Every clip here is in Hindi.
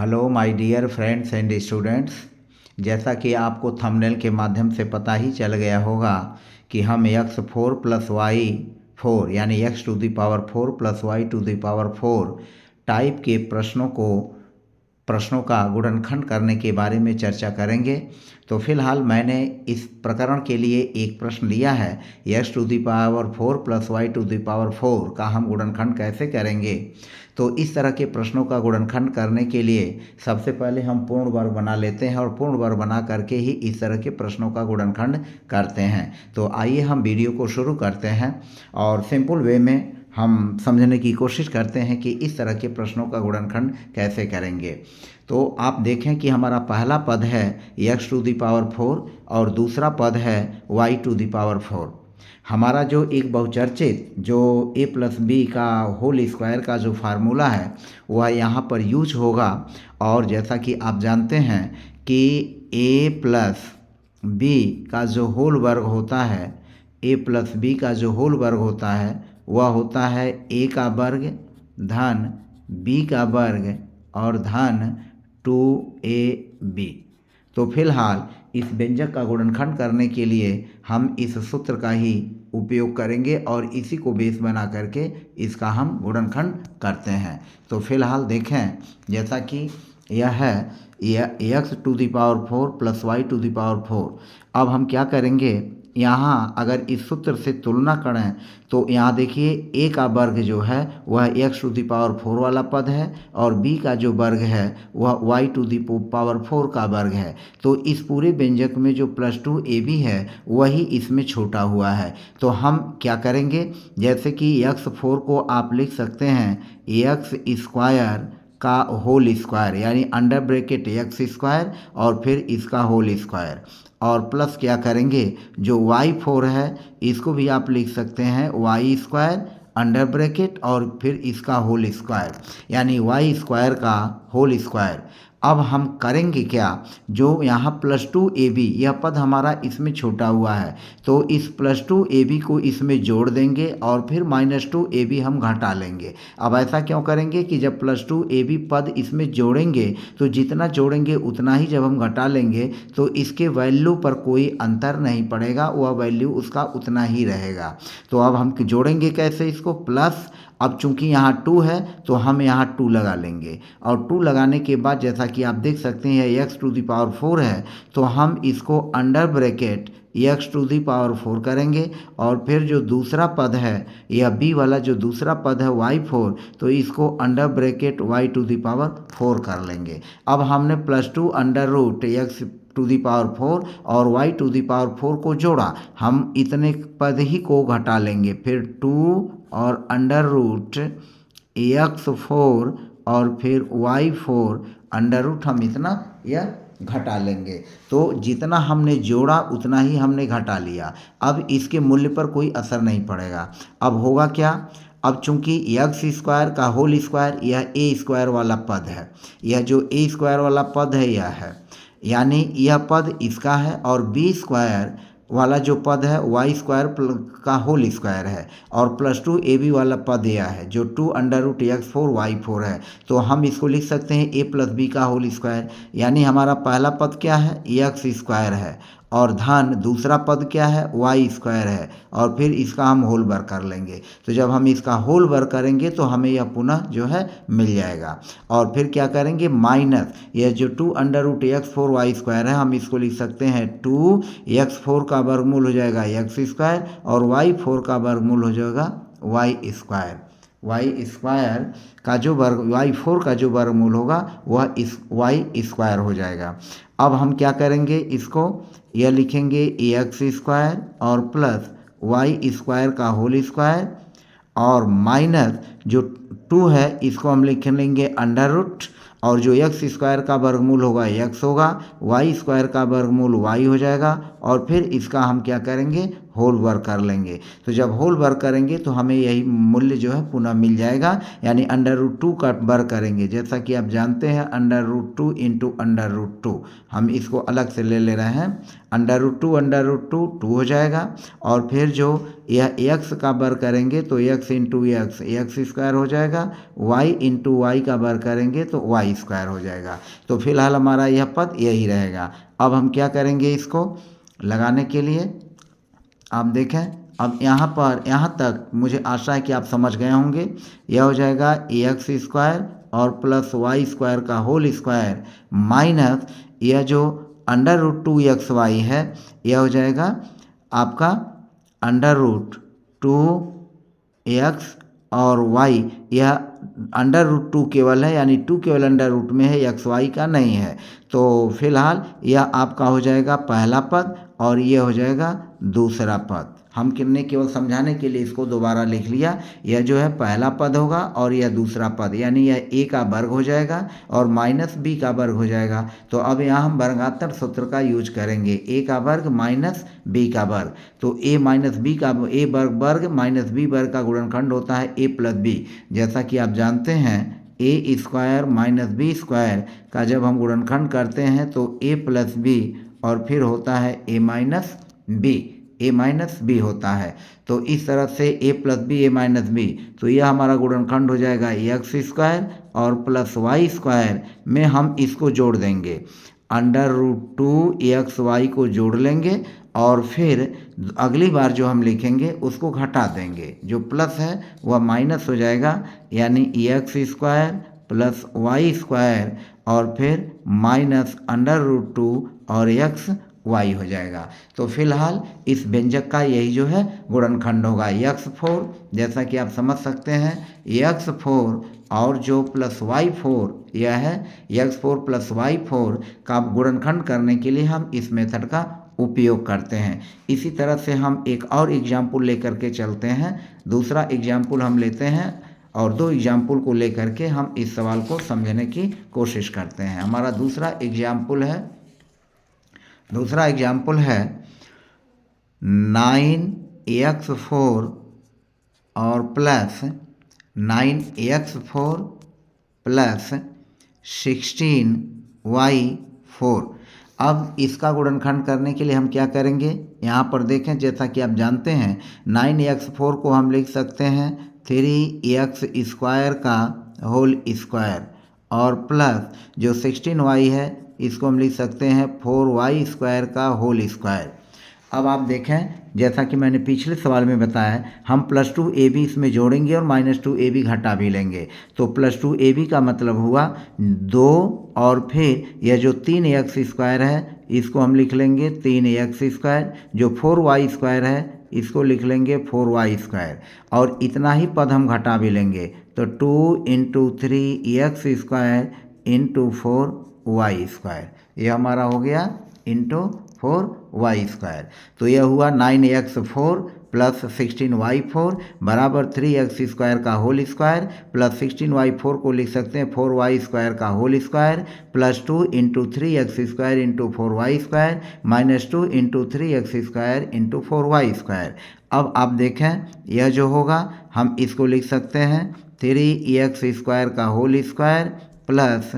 Hello my dear friends and students. जैसा कि आपको थंबनेल के माध्यम से पता ही चल गया होगा कि हम x4 + y4 यानी x⁴ + y⁴ टाइप के प्रश्नों का गुणनखंड करने के बारे में चर्चा करेंगे। तो फिलहाल मैंने इस प्रकरण के लिए एक प्रश्न लिया है, x⁴ + y⁴ का हम गुणनखंड कैसे करेंगे। तो इस तरह के प्रश्नों का गुणनखंड करने के लिए सबसे पहले हम पूर्ण वर्ग बना लेते हैं और पूर्ण वर्ग बना करके ही इस तरह के प्रश्नों का गुणनखंड करते हैं। तो आइए हम वीडियो को शुरू करते हैं और सिंपल वे में हम समझने की कोशिश करते हैं कि इस तरह के प्रश्नों का गुणनखंड कैसे करेंगे। तो आप देखें कि हमारा पहला पद है x⁴ और दूसरा पद है y⁴। हमारा जो एक बहुचर्चित जो a+b का होल स्क्वायर का जो फार्मूला है वह यहाँ पर यूज होगा। और जैसा कि आप जानते हैं कि a+b का जो होल वर्ग होता है, a+b का जो होल वर्ग होता है वह होता है a का वर्ग धन b का वर्ग और धन 2ab। तो फिलहाल इस व्यंजक का गुणनखंड करने के लिए हम इस सूत्र का ही उपयोग करेंगे और इसी को बेस बना करके इसका हम गुणनखंड करते हैं। तो फिलहाल देखें, जैसा कि यह है x⁴ + y⁴। अब हम क्या करेंगे, यहाँ अगर इस सूत्र से तुलना करें तो यहाँ देखिए a का वर्ग जो है वह x⁴ वाला पद है और b का जो वर्ग है वह y⁴ का वर्ग है। तो इस पूरे व्यंजक में जो +2ab है वही इसमें छोटा हुआ है। तो हम क्या करेंगे, जैसे कि x4 को आप लिख सकते हैं x² का होल स्क्वायर यानी अंडर ब्रैकेट x² और फिर इसका होल स्क्वायर, और प्लस क्या करेंगे जो y4 है इसको भी आप लिख सकते हैं y² अंडर ब्रैकेट और फिर इसका होल स्क्वायर यानी y² का होल स्क्वायर। अब हम करेंगे क्या, जो यहाँ +2ab यह पद हमारा इसमें छोटा हुआ है तो इस +2ab को इसमें जोड़ देंगे और फिर -2ab हम घटा लेंगे। अब ऐसा क्यों करेंगे कि जब +2ab पद इसमें जोड़ेंगे तो जितना जोड़ेंगे उतना ही जब हम घटा लेंगे तो इसके वैल्यू पर कोई अंतर नहीं पड़ेगा, वह वैल्यू उसका उतना ही रहेगा। तो अब हम जोड़ेंगे कैसे इसको, प्लस अब चूंकि यहाँ 2 है तो हम यहाँ 2 लगा लेंगे और 2 लगाने के बाद जैसा कि आप देख सकते हैं x⁴ है तो हम इसको अंडर ब्रैकेट x⁴ करेंगे और फिर जो दूसरा पद है यह b वाला जो दूसरा पद है y4 तो इसको अंडर ब्रैकेट y⁴ कर लेंगे। अब हमने +2 x⁴ और y⁴ को जोड़ा, हम इतने पद ही को घटा लेंगे, फिर 2 और √x4 और फिर y4 हम इतना यह घटा लेंगे। तो जितना हमने जोड़ा उतना ही हमने घटा लिया, अब इसके मूल्य पर कोई असर नहीं पड़ेगा। अब होगा क्या, अब चूंकि x² का होल स्क्वायर यह a² वाला पद है, यह जो a² वाला पद है यह है यानी यह पद इसका है और b² वाला जो पद है y² का होल स्क्वायर है और +2ab वाला पद यह है जो 2√x4 y4 है। तो हम इसको लिख सकते हैं a+b का होल स्क्वायर यानी हमारा पहला पद क्या है x² है और धन दूसरा पद क्या है y² है और फिर इसका हम होल वर्ग कर लेंगे। तो जब हम इसका होल वर्ग करेंगे तो हमें यह पुनः जो है मिल जाएगा और फिर क्या करेंगे माइनस यह जो 2√x4 y² है हम इसको लिख सकते हैं 2x4 का वर्गमूल हो जाएगा x² और y4 का वर्गमूल हो जाएगा y² का जो वर्ग y4 का जो वर्गमूल होगा वह इस y² हो जाएगा। अब हम क्या करेंगे, इसको यह लिखेंगे x² और प्लस y² का होल स्क्वायर और माइनस जो 2 है इसको हम लिख लेंगे अंडर रूट और जो x² का वर्गमूल होगा x होगा, y² का वर्गमूल y हो जाएगा और फिर इसका हम क्या करेंगे होल वर्क कर लेंगे। तो जब होल वर्क करेंगे तो हमें यही मूल्य जो है पुनः मिल जाएगा, यानी √2 का वर्क करेंगे। जैसा कि आप जानते हैं √2 इंटू √2, हम इसको अलग से ले रहे हैं। √2 2 हो जाएगा, और फिर जो यह x का वर्क करेंगे तो x इंटू एक्स स्क्वायर हो जाएगा, y इंटू वाई का वर्क करेंगे तो y स्क्वायर हो जाएगा। तो फिलहाल हमारा यह पद यही रहेगा। अब हम क्या करेंगे, इसको लगाने के लिए आप देखें, अब यहाँ तक मुझे आशा है कि आप समझ गए होंगे। यह हो जाएगा ax स्क्वायर और प्लस वाई स्क्वायर का होल स्क्वायर माइनस यह जो √2xy है, यह हो जाएगा आपका √2x और y, यह √2 केवल है, यानी 2 केवल √ में है, xy का नहीं है। तो फिलहाल यह आपका हो जाएगा पहला पद और यह हो जाएगा दूसरा पद। हम किन्ने केवल समझाने के लिए इसको दोबारा लिख लिया। यह जो है पहला पद होगा और यह दूसरा पद, यानी यह a का वर्ग हो जाएगा और माइनस b का वर्ग हो जाएगा। तो अब यहाँ हम वर्गात्तर सूत्र का यूज करेंगे, a का वर्ग माइनस b का वर्ग। तो a माइनस b का a वर्ग माइनस b वर्ग का गुणनखंड होता है a प्लस b। जैसा कि आप जानते हैं a square minus b square का जब हम गुणनखंड करते हैं तो a प्लस b और फिर होता है a माइनस b होता है। तो इस तरह से a plus b a minus b, तो यह हमारा गुणनखंड हो जाएगा x स्क्वायर और प्लस वाई स्क्वायर में हम इसको जोड़ देंगे, √2xy को जोड़ लेंगे और फिर अगली बार जो हम लिखेंगे उसको घटा देंगे। जो प्लस है वह माइनस हो जाएगा, यानी x square plus y square और फिर माइनस √2 और x y हो जाएगा। तो फिलहाल इस व्यंजक का यही जो है गुणनखंड होगा x4। जैसा कि आप समझ सकते हैं x4 और जो प्लस y4 यह है, x4 प्लस y4 का गुणनखंड करने के लिए हम इस मेथड का उपयोग करते हैं। इसी तरह से हम एक और एग्जाम्पल लेकर के चलते हैं। दूसरा एग्जाम्पल हम लेते हैं और दो एग्जाम्पल को लेकर के हम इस सवाल को समझने की कोशिश करते हैं। हमारा दूसरा एग्जाम्पल है 9x4 और प्लस 9x4 प्लस 16y4। अब इसका गुणनखंड करने के लिए हम क्या करेंगे, यहाँ पर देखें, जैसा कि आप जानते हैं 9x4 को हम लिख सकते हैं 3x स्क्वायर का होल स्क्वायर और प्लस जो 16y है इसको हम लिख सकते हैं 4y स्क्वायर का होल स्क्वायर। अब आप देखें, जैसा कि मैंने पिछले सवाल में बताया, हम +2ab इसमें जोड़ेंगे और -2ab घटा भी लेंगे। तो +2ab का मतलब हुआ 2 और फिर यह जो 3x स्क्वायर है इसको हम लिख लेंगे 3x स्क्वायर, जो 4y स्क्वायर है इसको लिख लेंगे 4y स्क्वायर, और इतना ही पद हम घटा भी लेंगे। तो 2 into 3x square into 4y square, यह हमारा हो गया इंटू 4y स्क्वायर। तो यह हुआ 9x4 प्लस 16y4 बराबर 3x स्क्वायर का होल स्क्वायर प्लस 16y4 को लिख सकते हैं 4y स्क्वायर का whole square plus 2 into 3x square into 4y square minus 2 into 3x square into 4y square. अब आप देखें, यह जो होगा हम इसको लिख सकते हैं 3x स्क्वायर का whole square plus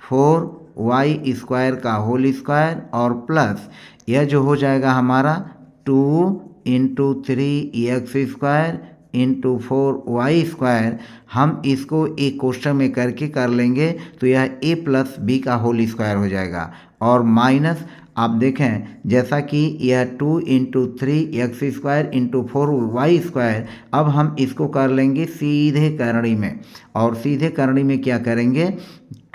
4y square का होल स्क्वायर और प्लस यह जो हो जाएगा हमारा 2 into 3x square into 4y square. हम इसको एक कोष्ठक में करके कर लेंगे तो यह a प्लस b का होल स्क्वायर हो जाएगा और माइनस आप देखें, जैसा कि यह 2 into 3x square into 4y square. अब हम इसको कर लेंगे सीधे करणी में, और सीधे करणी में क्या करेंगे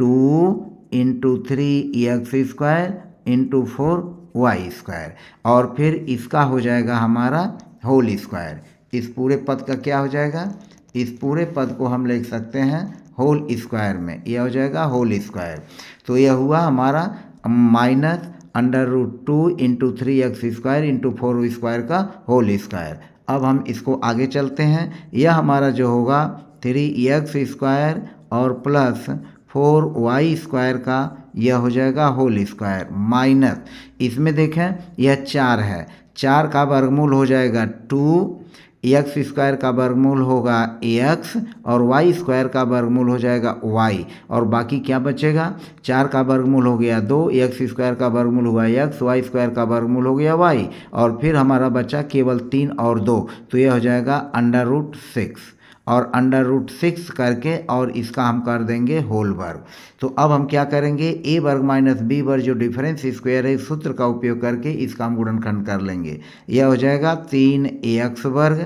2 into 3x square into 4y square और फिर इसका हो जाएगा हमारा होल स्क्वायर। इस पूरे पद का क्या हो जाएगा, इस पूरे पद को हम लिख सकते हैं होल स्क्वायर में, यह हो जाएगा होल स्क्वायर। तो यह हुआ हमारा minus √2 into 3x square into 4 square का होल स्क्वायर। अब हम इसको आगे चलते हैं, यह हमारा जो होगा 3x स्क्वायर और प्लस 4y स्क्वायर का यह हो जाएगा होल स्क्वायर माइनस, इसमें देखें यह 4 है, 4 का वर्गमूल हो जाएगा 2, एक्स स्क्वायर का वर्गमूल होगा एक्स और वाई स्क्वायर का वर्गमूल हो जाएगा वाई, और बाकी क्या बचेगा, 4 का वर्गमूल हो गया 2, एक्स स्क्वायर का वर्गमूल हुआ एक्स, वाई स्क्वायर का वर्गमूल हो गया वाई, और फिर हमारा बचा केवल 3 और 2, तो यह हो जाएगा √6, और √6 करके और इसका हम कर देंगे होल वर्ग। तो अब हम क्या करेंगे, ए वर्ग माइनस बी वर्ग जो डिफरेंस स्क्वायर है इस सूत्र का उपयोग करके इसका हम गुणनखंड कर लेंगे। यह हो जाएगा 3x वर्ग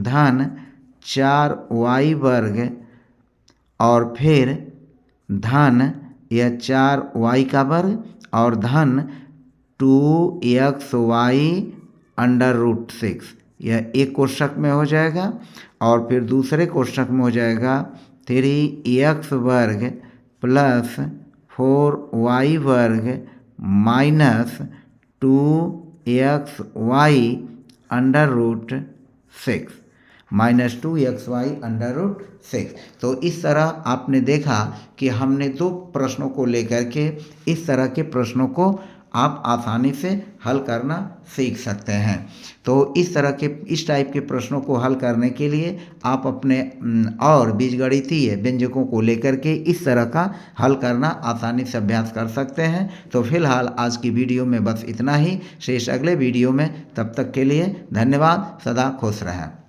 धन 4y वर्ग और फिर धन यह 4y का वर्ग और धन 2xy √6, यह एक कोष्ठक में हो जाएगा, और फिर दूसरे कोष्ठक में हो जाएगा 3x वर्ग प्लस 4y वर्ग माइनस 2xy √6 माइनस 2xy √6। तो इस तरह आपने देखा कि हमने दो प्रश्नों को लेकर के इस तरह के प्रश्नों को आप आसानी से हल करना सीख सकते हैं। तो इस टाइप के प्रश्नों को हल करने के लिए आप अपने और बीजगणितीय व्यंजकों को लेकर के इस तरह का हल करना आसानी से अभ्यास कर सकते हैं। तो फिलहाल आज की वीडियो में बस इतना ही, शेष अगले वीडियो में, तब तक के लिए धन्यवाद, सदा खुश रहें।